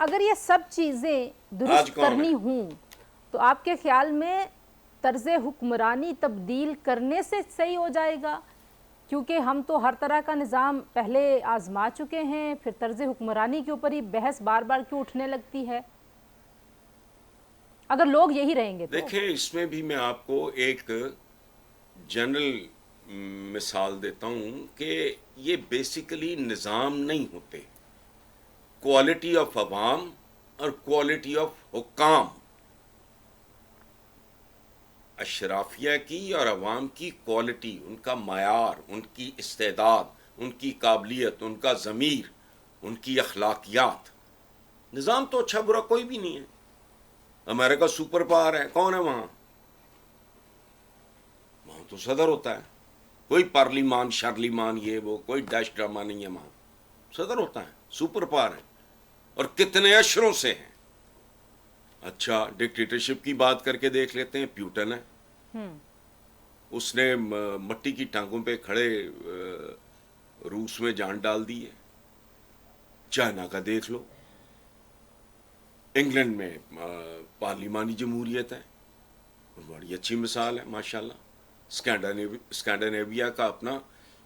اگر یہ سب چیزیں درست کرنی ہوں تو آپ کے خیال میں طرز حکمرانی تبدیل کرنے سے صحیح ہو جائے گا؟ کیونکہ ہم تو ہر طرح کا نظام پہلے آزما چکے ہیں، پھر طرز حکمرانی کے اوپر ہی بحث بار بار کیوں اٹھنے لگتی ہے اگر لوگ یہی رہیں گے تو؟ دیکھیں، اس میں بھی میں آپ کو ایک جنرل مثال دیتا ہوں کہ یہ بیسیکلی نظام نہیں ہوتے، کوالٹی آف عوام اور کوالٹی آف حکام، اشرافیہ کی اور عوام کی کوالٹی، ان کا معیار، ان کی استعداد، ان کی قابلیت، ان کا ضمیر، ان کی اخلاقیات. نظام تو اچھا برا کوئی بھی نہیں ہے. امریکہ سپر پاور ہے، کون ہے وہاں؟ وہاں تو صدر ہوتا ہے، کوئی پارلیمان شارلیمان یہ وہ کوئی ڈیش ڈرامہ نہیں ہے، وہاں صدر ہوتا ہے، سپر پاور ہے، اور کتنے اشروں سے ہیں. اچھا، ڈکٹیٹرشپ کی بات کر کے دیکھ لیتے ہیں. پیوٹن ہے، اس نے مٹی کی ٹانگوں پہ کھڑے روس میں جان ڈال دی ہے. چائنا کا دیکھ لو، انگلینڈ میں پارلیمانی جمہوریت ہے، بڑی اچھی مثال ہے ماشاءاللہ. اسکینڈینیویا کا اپنا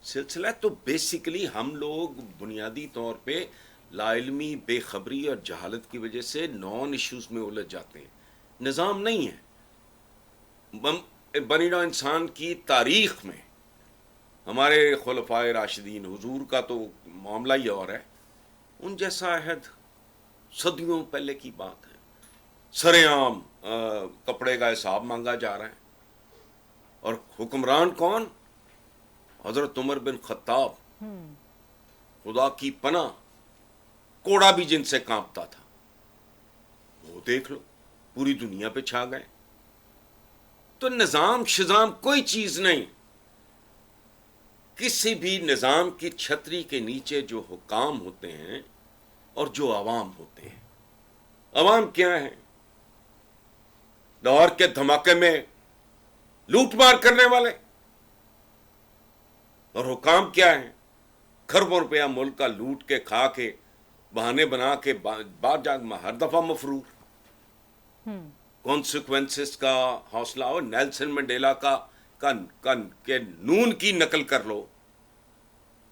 سلسلہ ہے. تو بیسیکلی ہم لوگ بنیادی طور پہ لا علمی، بے خبری اور جہالت کی وجہ سے نان ایشوز میں الجھ جاتے ہیں. نظام نہیں ہے. بنی نوع انسان کی تاریخ میں ہمارے خلفائے راشدین، حضور کا تو معاملہ ہی اور ہے، ان جیسا عہد صدیوں پہلے کی بات ہے. سرے عام کپڑے کا حساب مانگا جا رہا ہے، اور حکمران کون؟ حضرت عمر بن خطاب، خدا کی پناہ، کوڑا بھی جن سے کانپتا تھا. وہ دیکھ لو، پوری دنیا پہ چھا گئے. تو نظام شظام کوئی چیز نہیں. کسی بھی نظام کی چھتری کے نیچے جو حکام ہوتے ہیں اور جو عوام ہوتے ہیں. عوام کیا ہیں؟ لاہور کے دھماکے میں لوٹ مار کرنے والے. اور حکام کیا ہیں؟ کھربوں روپیہ ملک کا لوٹ کے کھا کے بہانے بنا کے بعد جا ہر دفعہ مفرور. کانسیکوینسز کا حوصلہ ہو. نیلسن منڈیلا کے نون کی نقل کر لو،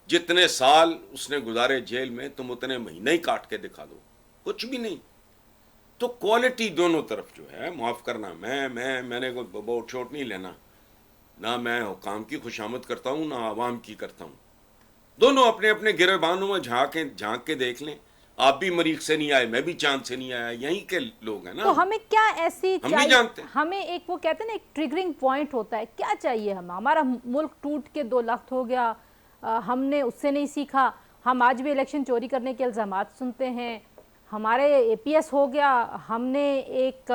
جتنے سال اس نے گزارے جیل میں، تم اتنے مہینے ہی کاٹ کے دکھا دو، کچھ بھی نہیں. تو کوالٹی دونوں طرف جو ہے، معاف کرنا، میں نے کوئی بوٹ چھوٹ نہیں لینا، نہ میں حکام کی خوشامد کرتا ہوں نہ عوام کی کرتا ہوں. دونوں اپنے اپنے گریبانوں میں جھانک کے دیکھ لیں. آپ بھی مریخ سے نہیں آئے، میں بھی چاند سے نہیں آیا، یہیں کے لوگ ہیں نا. تو ہمیں کیا ایسی ہم بھی جانتے ہیں. ہمیں ایک وہ کہتے ہیں نا، ایک ٹریگرنگ پوائنٹ ہوتا ہے، کیا چاہیے ہمارا ملک ٹوٹ کے 2 لخت ہو گیا، ہم نے اس سے نہیں سیکھا. ہم آج بھی الیکشن چوری کرنے کے الزامات سنتے ہیں. ہمارے اے پی ایس ہو گیا، ہم نے ایک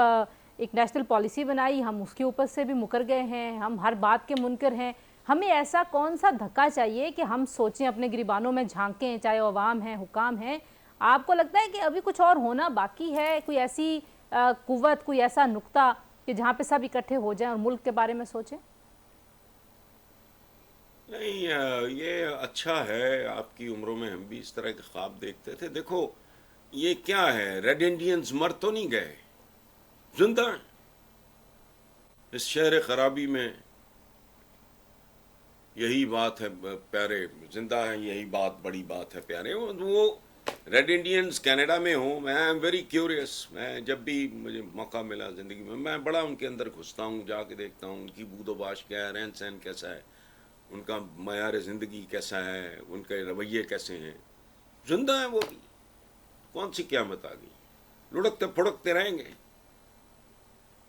نیشنل پالیسی بنائی، ہم اس کے اوپر سے بھی مکر گئے ہیں، ہم ہر بات کے منکر ہیں. ہمیں ایسا کون سا دھکا چاہیے کہ ہم سوچیں، اپنے گریبانوں میں جھانکیں، چاہے عوام ہیں، حکام ہیں. آپ کو لگتا ہے کہ ابھی کچھ اور ہونا باقی ہے؟ کوئی ایسی قوت، کوئی ایسا نقطہ کہ جہاں پہ سب اکٹھے ہو جائیں اور ملک کے بارے میں سوچیں؟ نہیں، یہ اچھا ہے. آپ کی عمروں میں ہم بھی اس طرح کے خواب دیکھتے تھے. دیکھو یہ کیا ہے، ریڈ انڈینز مر تو نہیں گئے، زندہ ہیں اس شہر خرابی میں. یہی بات ہے پیارے، زندہ ہیں، یہی بات بڑی بات ہے پیارے. وہ ریڈ انڈینز کینیڈا میں ہوں، میں ایم ویری کیوریس. میں جب بھی مجھے موقع ملا زندگی میں بڑا ان کے اندر گھستا ہوں، جا کے دیکھتا ہوں ان کی بود و باش کیا ہے، رہن سہن کیسا ہے، ان کا معیار زندگی کیسا ہے، ان کے رویے کیسے ہیں. زندہ ہیں وہ بھی. کون سی قیامت آ گئی؟ لڑکتے پھڑکتے رہیں گے،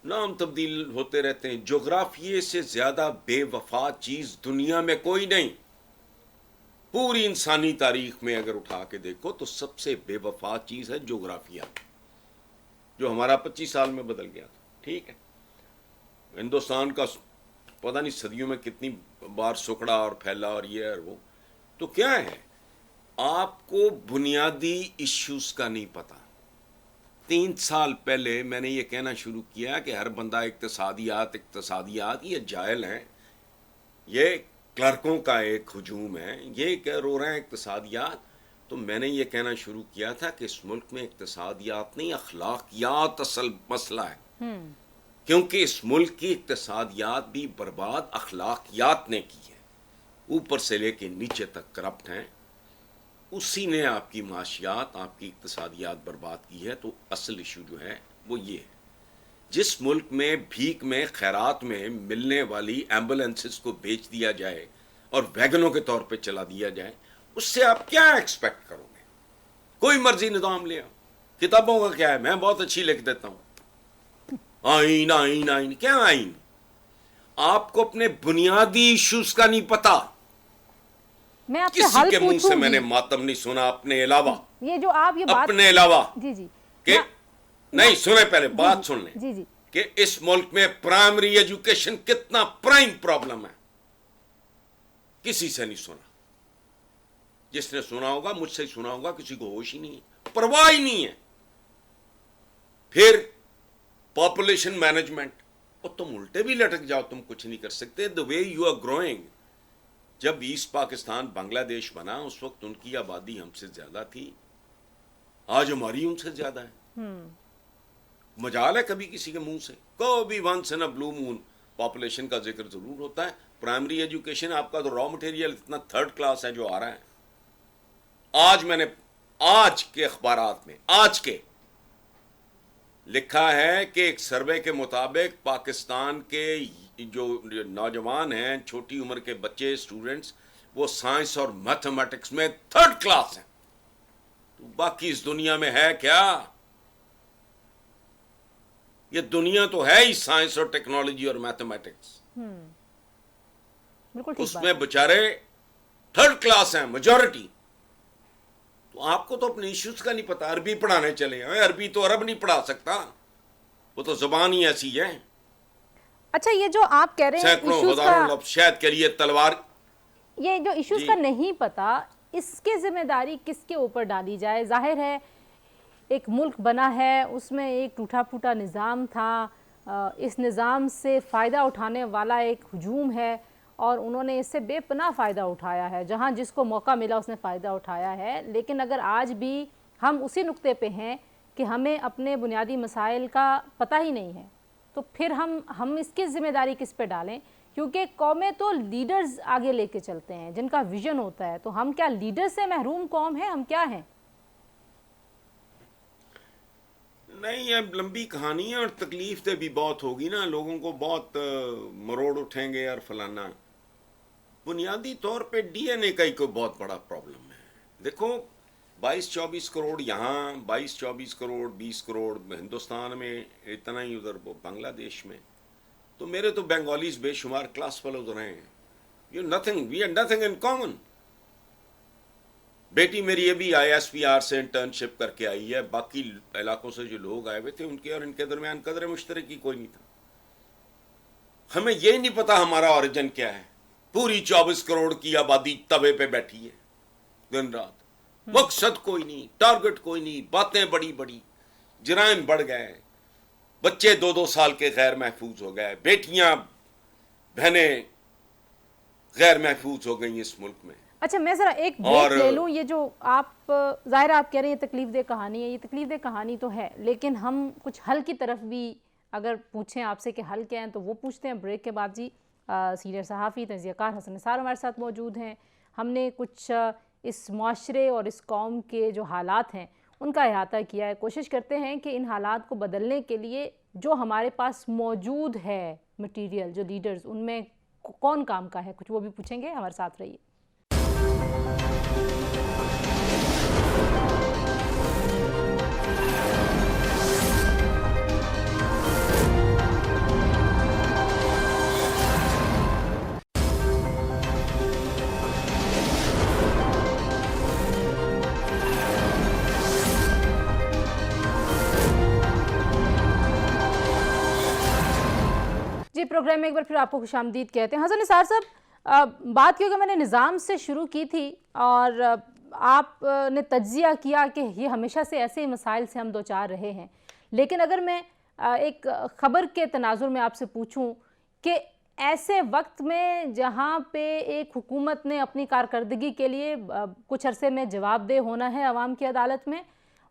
نام تبدیل ہوتے رہتے ہیں. جغرافیے سے زیادہ بے وفا چیز دنیا میں کوئی نہیں. پوری انسانی تاریخ میں اگر اٹھا کے دیکھو تو سب سے بے وفا چیز ہے جغرافیہ، جو ہمارا 25 سال میں بدل گیا تھا. ٹھیک ہے، ہندوستان کا پتہ نہیں صدیوں میں کتنی بار سکڑا اور پھیلا اور یہ اور وہ. تو کیا ہے، آپ کو بنیادی ایشوز کا نہیں پتا. 3 سال پہلے میں نے یہ کہنا شروع کیا کہ ہر بندہ اقتصادیات یہ جاہل ہیں، یہ کلرکوں کا ایک ہجوم ہے، یہ کہ رو رہے ہیں اقتصادیات. تو میں نے یہ کہنا شروع کیا تھا کہ اس ملک میں اقتصادیات نہیں اخلاقیات اصل مسئلہ ہے، کیونکہ اس ملک کی اقتصادیات بھی برباد اخلاقیات نے کی ہے، اوپر سے لے کے نیچے تک کرپٹ ہیں، اسی نے آپ کی معاشیات آپ کی اقتصادیات برباد کی ہے۔ تو اصل ایشو جو ہے وہ یہ ہے، جس ملک میں بھیک میں خیرات میں ملنے والی ایمبولینسز کو بیچ دیا جائے اور ویگنوں کے طور پہ چلا دیا جائے، اس سے آپ کیا ایکسپیکٹ کرو گے؟ کوئی مرضی نظام لے آؤ، کتابوں کا کیا ہے، میں بہت اچھی لکھ دیتا ہوں، آئین آئین آئین، کیا آئین؟ آپ کو اپنے بنیادی ایشوز کا نہیں پتا۔ میں آپ سے کسی حل کے منہ سے پوچھوں میں نے گی، ماتم نہیں سنا اپنے علاوہ، یہ جو آپ یہ بات، اپنے علاوہ جی جی کہ نہیں سنیں، پہلے بات سن لیں جی جی کہ اس ملک میں پرائمری ایجوکیشن کتنا پرائم پرابلم ہے، کسی سے نہیں سنا۔ جس نے سنا ہوگا مجھ سے ہی سنا ہوگا، کسی کو ہوش ہی نہیں ہے، پرواہ ہی نہیں ہے۔ پھر پاپولیشن مینجمنٹ، اور تم الٹے بھی لٹک جاؤ، تم کچھ نہیں کر سکتے۔ the way you are growing، جب ایسٹ پاکستان بنگلہ دیش بنا اس وقت ان کی آبادی ہم سے زیادہ تھی، آج ہماری ان سے زیادہ ہے۔ مجال ہے کبھی کسی کے منہ سے؟ کبھی ونس ان اے بلو مون پاپولیشن کا ذکر ضرور ہوتا ہے۔ پرائمری ایجوکیشن آپ کا تو را مٹیریل اتنا تھرڈ کلاس ہے جو آ رہا ہے۔ آج میں نے آج کے اخبارات میں آج کے لکھا ہے کہ ایک سروے کے مطابق پاکستان کے جو نوجوان ہیں، چھوٹی عمر کے بچے اسٹوڈنٹس، وہ سائنس اور میتھمیٹکس میں تھرڈ کلاس ہیں۔ تو باقی اس دنیا میں ہے کیا؟ یہ دنیا تو ہے ہی سائنس اور ٹیکنالوجی اور میتھمیٹکس، بالکل ٹھیک اس بات میں بچارے تھرڈ کلاس ہیں میجورٹی۔ تو آپ کو تو اپنے ایشوز کا نہیں پتا، عربی پڑھانے چلے ہیں، عربی تو عرب نہیں پڑھا سکتا، وہ تو زبان ہی ایسی ہے۔ اچھا، یہ جو آپ کہہ رہے ہیں سینکڑوں ایشوز ہزاروں کا، لفظ شہد کے لیے تلوار، یہ جو ایشوز جی کا نہیں پتا، اس کے ذمہ داری کس کے اوپر ڈالی جائے؟ ظاہر ہے ایک ملک بنا ہے، اس میں ایک ٹوٹا پھوٹا نظام تھا، اس نظام سے فائدہ اٹھانے والا ایک ہجوم ہے اور انہوں نے اس سے بے پناہ فائدہ اٹھایا ہے، جہاں جس کو موقع ملا اس نے فائدہ اٹھایا ہے۔ لیکن اگر آج بھی ہم اسی نقطے پہ ہیں کہ ہمیں اپنے بنیادی مسائل کا پتہ ہی نہیں ہے، تو پھر ہم اس کی ذمہ داری کس پہ ڈالیں؟ کیونکہ قومیں تو لیڈرز آگے لے کے چلتے ہیں جن کا ویژن ہوتا ہے، تو ہم کیا لیڈر سے محروم قوم ہیں؟ ہم کیا ہیں؟ نہیں، یہ لمبی کہانی ہے اور تکلیف دہ بھی بہت ہوگی نا، لوگوں کو بہت مروڑ اٹھیں گے اور فلانا۔ بنیادی طور پہ ڈی این اے کا ہی کوئی بہت بڑا پرابلم ہے۔ دیکھو 22-24 کروڑ یہاں، 22-24 کروڑ 20 کروڑ ہندوستان میں، اتنا ہی ادھر بنگلہ دیش میں، تو میرے تو بنگالیز بے شمار کلاس فیلوز رہے ہیں۔ We are nothing in common. بیٹی میری ابھی ISPR سے انٹرنشپ کر کے آئی ہے، باقی علاقوں سے جو لوگ آئے ہوئے تھے ان کے اور ان کے درمیان قدر مشترکی کوئی نہیں تھا۔ ہمیں یہ نہیں پتا ہمارا اوریجن کیا ہے۔ پوری 24 کروڑ کی آبادی توے پہ بیٹھی ہے دن رات، مقصد کوئی نہیں، ٹارگٹ کوئی نہیں، باتیں بڑی بڑی، جرائم بڑھ گئے، بچے 2-2 سال کے غیر محفوظ ہو گئے، بیٹیاں بہنیں غیر محفوظ ہو گئی اس ملک میں۔ اچھا، میں ذرا ایک بریک لے لوں۔ یہ جو آپ ظاہر آپ کہہ رہے ہیں یہ تکلیف دہ کہانی ہے، یہ تکلیف دہ کہانی تو ہے، لیکن ہم کچھ حل کی طرف بھی اگر پوچھیں آپ سے کہ حل کیا ہیں تو وہ پوچھتے ہیں بریک کے بعد۔ جی سینئر صحافی تجزیہ کار حسن نثار ہمارے ساتھ موجود ہیں۔ ہم نے کچھ اس معاشرے اور اس قوم کے جو حالات ہیں ان کا احاطہ کیا ہے، کوشش کرتے ہیں کہ ان حالات کو بدلنے کے لیے جو ہمارے پاس موجود ہے مٹیریل، جو لیڈرز، ان میں کون کام کا ہے، کچھ وہ بھی پوچھیں گے، ہمارے ساتھ رہیے۔ جی پروگرام میں ایک بار پھر آپ کو خوش آمدید کہتے ہیں۔ حسن نثار صاحب، بات کیونکہ میں نے نظام سے شروع کی تھی اور آپ نے تجزیہ کیا کہ یہ ہمیشہ سے ایسے ہی مسائل سے ہم دوچار رہے ہیں، لیکن اگر میں ایک خبر کے تناظر میں آپ سے پوچھوں کہ ایسے وقت میں جہاں پہ ایک حکومت نے اپنی کارکردگی کے لیے کچھ عرصے میں جواب دہ ہونا ہے عوام کی عدالت میں،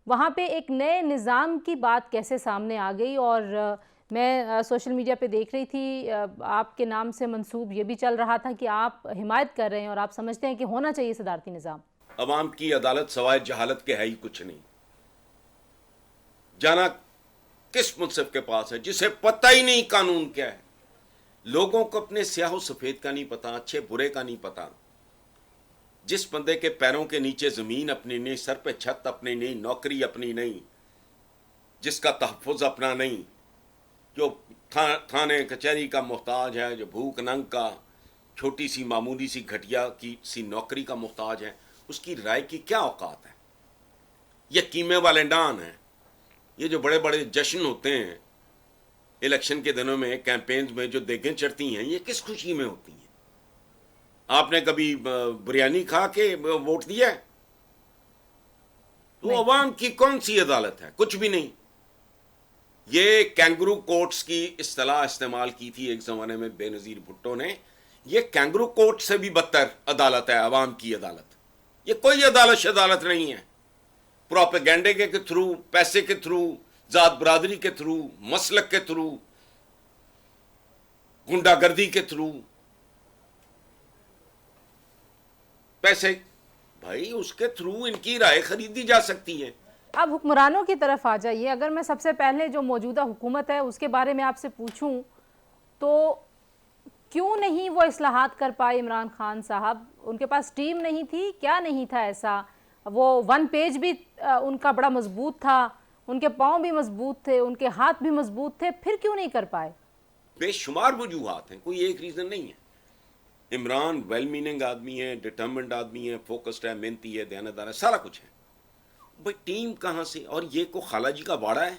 وہاں پہ ایک نئے نظام کی بات کیسے سامنے آ گئی؟ اور میں سوشل میڈیا پہ دیکھ رہی تھی آپ کے نام سے منسوب یہ بھی چل رہا تھا کہ آپ حمایت کر رہے ہیں اور آپ سمجھتے ہیں کہ ہونا چاہیے صدارتی نظام۔ عوام کی عدالت سوائے جہالت کے ہے ہی کچھ نہیں۔ جانا کس منصف کے پاس ہے جسے پتہ ہی نہیں قانون کیا ہے؟ لوگوں کو اپنے سیاہ و سفید کا نہیں پتا، اچھے برے کا نہیں پتا۔ جس بندے کے پیروں کے نیچے زمین اپنی نہیں، سر پہ چھت اپنی نہیں، نوکری اپنی نہیں، جس کا تحفظ اپنا نہیں، جو تھانے کچہری کا محتاج ہے، جو بھوک ننگ کا چھوٹی سی معمولی سی گھٹیا کی سی نوکری کا محتاج ہے، اس کی رائے کی کیا اوقات ہے؟ یہ کیمے والے ڈان ہیں۔ یہ جو بڑے بڑے جشن ہوتے ہیں الیکشن کے دنوں میں، کیمپینز میں جو دیگیں چڑھتی ہیں، یہ کس خوشی میں ہوتی ہیں؟ آپ نے کبھی بریانی کھا کے ووٹ دیا ہے؟ تو عوام کی کون سی عدالت ہے؟ کچھ بھی نہیں۔ یہ کینگرو کورٹس کی اصطلاح استعمال کی تھی ایک زمانے میں بے نظیر بھٹو نے۔ یہ کینگرو کورٹ سے بھی بدتر عدالت ہے عوام کی عدالت۔ یہ کوئی عدالت نہیں ہے۔ پروپیگنڈے کے تھرو، پیسے کے تھرو، ذات برادری کے تھرو، مسلک کے تھرو، گنڈا گردی کے تھرو، پیسے، بھائی اس کے تھرو ان کی رائے خریدی جا سکتی ہے۔ اب حکمرانوں کی طرف آ جائیے۔ اگر میں سب سے پہلے جو موجودہ حکومت ہے اس کے بارے میں آپ سے پوچھوں تو کیوں نہیں وہ اصلاحات کر پائے عمران خان صاحب؟ ان کے پاس ٹیم نہیں تھی؟ کیا نہیں تھا ایسا؟ وہ ون پیج بھی ان کا بڑا مضبوط تھا، ان کے پاؤں بھی مضبوط تھے، ان کے ہاتھ بھی مضبوط تھے، پھر کیوں نہیں کر پائے؟ بے شمار وجوہات ہیں، کوئی ایک ریزن نہیں ہے۔ عمران ویل میننگ آدمی ہے، ڈٹرمنڈ آدمی ہے، فوکسڈ ہے، محنتی ہے، دیانتدار ہے، سارا کچھ ہے۔ بھائی ٹیم کہاں سے؟ اور یہ کو خالہ جی کا واڑا ہے؟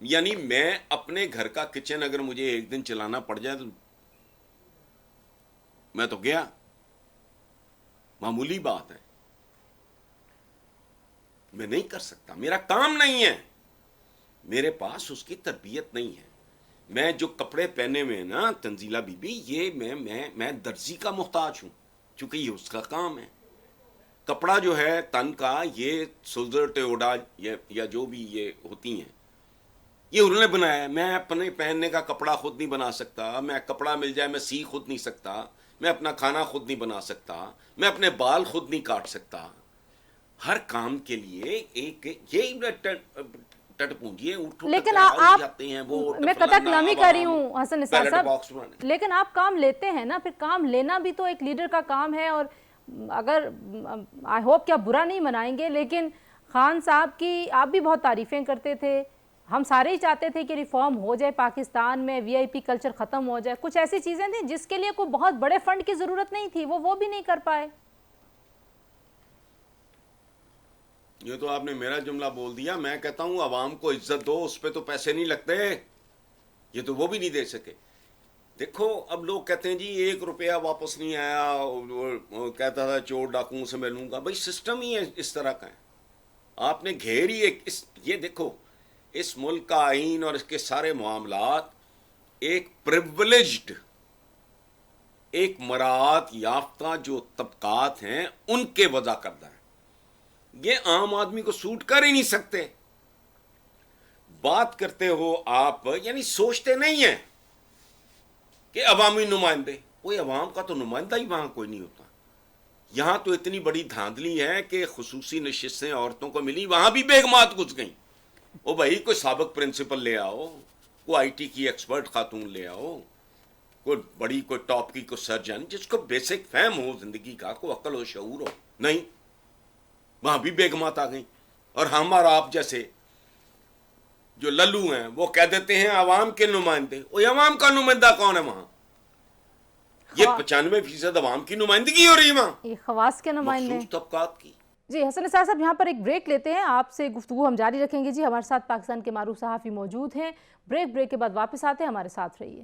یعنی میں اپنے گھر کا کچن اگر مجھے ایک دن چلانا پڑ جائے تو میں تو گیا، معمولی بات ہے، میں نہیں کر سکتا، میرا کام نہیں ہے، میرے پاس اس کی تربیت نہیں ہے۔ میں جو کپڑے پہنے ہوئے نا تنزیلہ بی بی، یہ میں درزی کا محتاج ہوں، چونکہ یہ اس کا کام ہے۔ کپڑا جو ہے تن کا، یہ سلزر ٹیوڈا یا جو بھی یہ ہوتی ہیں، یہ انہوں نے بنایا ہے۔ میں اپنے پہننے کا کپڑا خود نہیں بنا سکتا، میں کپڑا مل جائے میں سی خود نہیں سکتا، میں اپنا کھانا خود نہیں بنا سکتا، میں اپنے بال خود نہیں کاٹ سکتا۔ ہر کام کے لیے ایک یہی ٹٹ پونجیے اٹھ لیکن آپ، جاتے ہیں وہ، میں قطع کلامی کر رہی ہوں حسن نثار صاحب، لیکن آپ کام لیتے ہیں نا، پھر کام لینا بھی تو ایک لیڈر کا کام ہے۔ اور اگر آئی ہوپ کہ آپ برا نہیں منائیں گے، لیکن خان صاحب کی آپ بھی بہت تعریفیں کرتے تھے، ہم سارے ہی چاہتے تھے کہ ریفارم ہو جائے پاکستان میں، وی آئی پی کلچر ختم ہو جائے، کچھ ایسی چیزیں تھیں جس کے لیے کوئی بہت بڑے فنڈ کی ضرورت نہیں تھی، وہ بھی نہیں کر پائے۔ یہ تو آپ نے میرا جملہ بول دیا۔ میں کہتا ہوں عوام کو عزت دو، اس پہ تو پیسے نہیں لگتے، یہ تو وہ بھی نہیں دے سکے۔ دیکھو اب لوگ کہتے ہیں جی 1 روپیہ واپس نہیں آیا، کہتا تھا چور ڈاکوؤں سے میں لوں گا۔ بھائی سسٹم ہی ہے اس طرح کا ہے، آپ نے گھیر ہی یہ دیکھو اس ملک کا آئین اور اس کے سارے معاملات ایک پریویلیجڈ، ایک مراعات یافتہ جو طبقات ہیں ان کے وضع کردہ ہے۔ یہ عام آدمی کو سوٹ کر ہی نہیں سکتے۔ بات کرتے ہو آپ، یعنی سوچتے نہیں ہیں کہ عوامی نمائندے، کوئی عوام کا تو نمائندہ ہی وہاں کوئی نہیں ہوتا۔ یہاں تو اتنی بڑی دھاندلی ہے کہ خصوصی نشستیں عورتوں کو ملی، وہاں بھی بیگمات گھس گئیں۔ او بھائی کوئی سابق پرنسپل لے آؤ، کوئی آئی ٹی کی ایکسپرٹ خاتون لے آؤ، کوئی بڑی کوئی ٹاپ کی کوئی سرجن جس کو بیسک فہم ہو زندگی کا، کوئی عقل و شعور ہو۔ نہیں، وہاں بھی بیگمات آ گئیں۔ اور ہم اور آپ جیسے جو للو ہیں وہ کہہ دیتے ہیں عوام کے نمائندے۔ اوہ عوام کا نمائندہ کون ہے وہاں؟ یہ 95% عوام کی نمائندگی ہو رہی ہے وہاں، یہ خواص کے نمائندے، مخصوص طبقات کی۔ جی حسن نثار صاحب، یہاں پر ایک بریک لیتے ہیں، آپ سے گفتگو ہم جاری رکھیں گے۔ جی ہمارے ساتھ پاکستان کے معروف صحافی موجود ہیں، بریک کے بعد واپس آتے ہیں، ہمارے ساتھ رہیے۔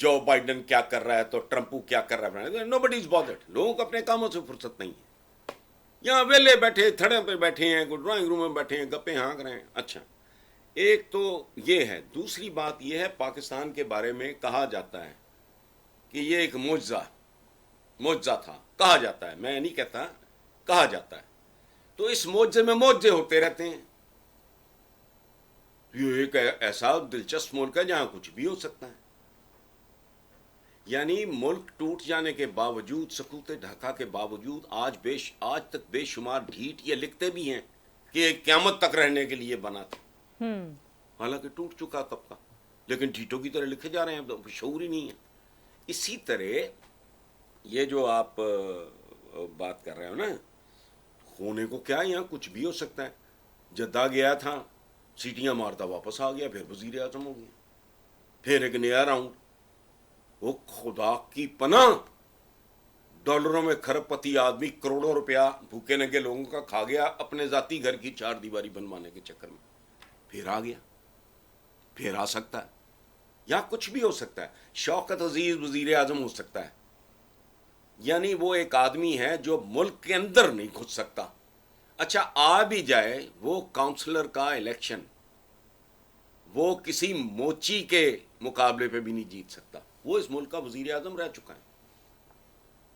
جو بائیڈن کیا کر رہا ہے تو ٹرمپو کیا کر رہا ہے. نو بڈی از بادرڈ. لوگوں کو اپنے کاموں سے فرصت نہیں ہے. یہاں ویلے بیٹھے تھڑے پہ بیٹھے ہیں, کوئی ڈرائنگ روم میں بیٹھے ہیں, گپے ہانک رہے ہیں. اچھا, ایک تو یہ ہے. دوسری بات یہ ہے, پاکستان کے بارے میں کہا جاتا ہے کہ یہ ایک معجزہ تھا. کہا جاتا ہے, میں نہیں کہتا, کہا جاتا ہے. تو اس معجزے میں معجزے ہوتے رہتے ہیں. یہ ایک ایسا دلچسپ ملک ہے جہاں کچھ بھی ہو سکتا ہے. یعنی ملک ٹوٹ جانے کے باوجود, سکوت ڈھاکہ کے باوجود آج تک بے شمار ڈھیٹ یہ لکھتے بھی ہیں کہ ایک قیامت تک رہنے کے لیے بنا تھا. حالانکہ ٹوٹ چکا کب کا, لیکن ڈھیٹوں کی طرح لکھے جا رہے ہیں, شعور ہی نہیں ہے. اسی طرح یہ جو آپ بات کر رہے ہو نا, ہونے کو کیا, یہاں کچھ بھی ہو سکتا ہے. جدہ گیا تھا, سیٹیاں مارتا واپس آ گیا, پھر وزیر اعظم ہو گیا, پھر ایک نیا راؤنڈ. وہ خدا کی پناہ ڈالروں میں کھرب پتی آدمی کروڑوں روپیہ بھوکے ننگے لوگوں کا کھا گیا اپنے ذاتی گھر کی چار دیواری بنوانے کے چکر میں. پھر آ گیا, پھر آ سکتا ہے. یا کچھ بھی ہو سکتا ہے. شوکت عزیز وزیر اعظم ہو سکتا ہے. یعنی وہ ایک آدمی ہے جو ملک کے اندر نہیں گھس سکتا. اچھا, آ بھی جائے, وہ کاؤنسلر کا الیکشن وہ کسی موچی کے مقابلے پہ بھی نہیں جیت سکتا. وہ اس ملک کا وزیر اعظم رہ چکا ہے.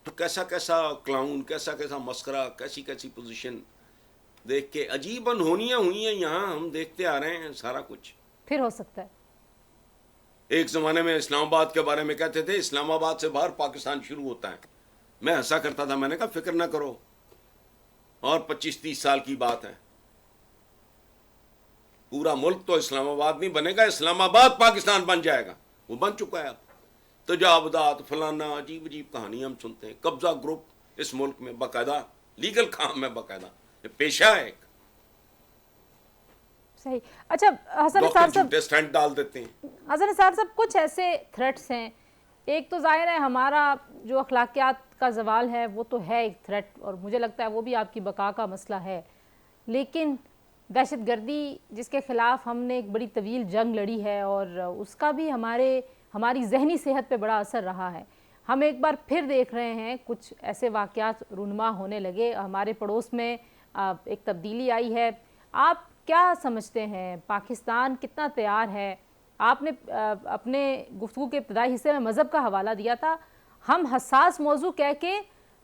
تو کیسا کیسا کلاؤن, کیسا کیسا مسخرہ, کیسی کیسی پوزیشن دیکھ کے عجیب انہونیاں ہوئی ہیں. یہاں ہم دیکھتے آ رہے ہیں سارا کچھ. پھر ہو سکتا ہے. ایک زمانے میں اسلام آباد کے بارے میں کہتے تھے اسلام آباد سے باہر پاکستان شروع ہوتا ہے. میں ہنسا کرتا تھا, میں نے کہا فکر نہ کرو, اور 25-30 سال کی بات ہے. پورا ملک تو اسلام آباد نہیں بنے گا, اسلام آباد پاکستان بن جائے گا. وہ بن چکا ہے اب. تجاوزات فلانا عجیب عجیب کہانی ہم سنتے ہیں. قبضہ گروپ اس ملک میں باقاعدہ لیگل کام ہے, باقاعدہ پیشہ ہے ایک. صحیح. اچھا حسن نثار صاحب, جھوٹے سٹنٹ ڈال دیتے ہیں. حسن نثار صاحب, کچھ ایسے تھریٹس ہیں. ایک تو ظاہر ہے ہمارا جو اخلاقیات کا زوال ہے وہ تو ہے ایک تھریٹ, اور مجھے لگتا ہے وہ بھی آپ کی بقا کا مسئلہ ہے. لیکن دہشت گردی جس کے خلاف ہم نے ایک بڑی طویل جنگ لڑی ہے, اور اس کا بھی ہماری ذہنی صحت پہ بڑا اثر رہا ہے. ہم ایک بار پھر دیکھ رہے ہیں کچھ ایسے واقعات رونما ہونے لگے. ہمارے پڑوس میں ایک تبدیلی آئی ہے. آپ کیا سمجھتے ہیں, پاکستان کتنا تیار ہے؟ آپ نے اپنے گفتگو کے ابتدائی حصے میں مذہب کا حوالہ دیا تھا. ہم حساس موضوع کہہ کے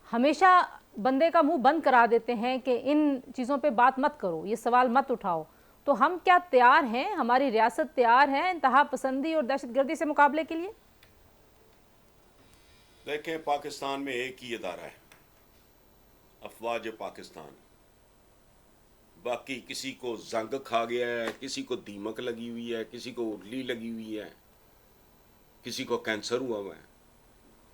ہمیشہ بندے کا منہ بند کرا دیتے ہیں کہ ان چیزوں پہ بات مت کرو, یہ سوال مت اٹھاؤ. تو ہم کیا تیار ہیں, ہماری ریاست تیار ہے انتہا پسندی اور دہشت گردی سے مقابلے کے لیے؟ دیکھیں, پاکستان میں ایک ہی ادارہ ہے, افواج پاکستان. باقی کسی کو زنگ کھا گیا ہے, کسی کو دیمک لگی ہوئی ہے, کسی کو اڈلی لگی ہوئی ہے, کسی کو کینسر ہوا ہوا ہے.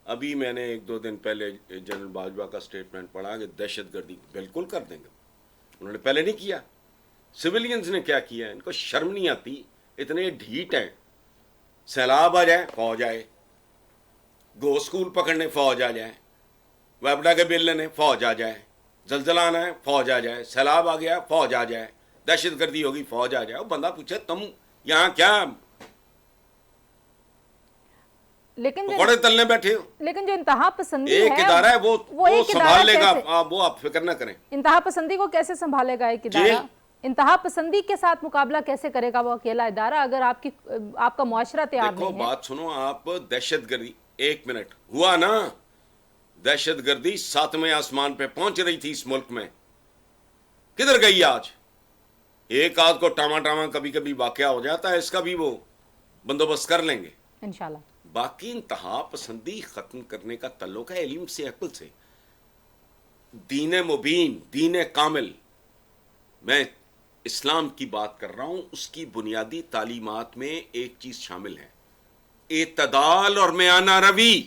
ابھی میں نے 1-2 دن پہلے جنرل باجوہ کا سٹیٹمنٹ پڑھا کہ دہشت گردی بالکل کر دیں گے. انہوں نے پہلے نہیں کیا. سویلینز نے کیا کیا ہے, ان کو شرم نہیں آتی, اتنے ڈھیٹ ہیں. سیلاب آ جائے فوج آئے, گو اسکول پکڑنے فوج آ جائے, ویبڈا کے بل لینے فوج آ جائے, زلزلہ آنا ہے فوج آ جائے, سیلاب آ گیا فوج آ جائے, دہشت گردی ہوگی فوج آ جائے. وہ بندہ پوچھے تم یہاں کیا پکوڑے تلنے بیٹھے ہو؟ لیکن جو انتہا پسندی ایک ادارہ ہے, وہ سنبھال لے گا, وہ آپ فکر نہ کریں. انتہا پسندی کو کیسے سنبھالے گا ایک ادارہ؟ انتہا پسندی کے ساتھ مقابلہ کیسے کرے گا وہ اکیلا ادارہ اگر آپ کا معاشرہ تیار نہیں ہے؟ دیکھو بات سنو آپ, دہشت گردی 1 منٹ ہوا نا, دہشت گردی 7ویں آسمان پہ پہنچ رہی تھی اس ملک میں, کدھر گئی آج؟ ایک آدھ کو ٹاما ٹاما کبھی کبھی واقعہ ہو جاتا ہے, اس کا بھی وہ بندوبست کر لیں گے انشاءاللہ. باقی انتہا پسندی ختم کرنے کا تعلق ہے علم سے, عقل سے. دین مبین, دین کامل, میں اسلام کی بات کر رہا ہوں, اس کی بنیادی تعلیمات میں ایک چیز شامل ہے, اعتدال اور میانہ روی.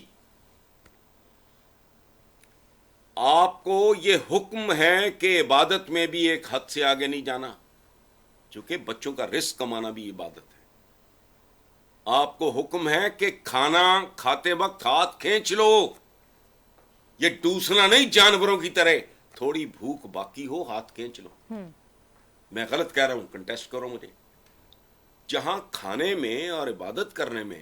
آپ کو یہ حکم ہے کہ عبادت میں بھی ایک حد سے آگے نہیں جانا, چونکہ بچوں کا رزق کمانا بھی عبادت ہے. آپ کو حکم ہے کہ کھانا کھاتے وقت ہاتھ کھینچ لو, یہ ڈوسنا نہیں جانوروں کی طرح, تھوڑی بھوک باقی ہو ہاتھ کھینچ لو. میں غلط کہہ رہا ہوں, کنٹیسٹ کرو مجھے. جہاں کھانے میں اور عبادت کرنے میں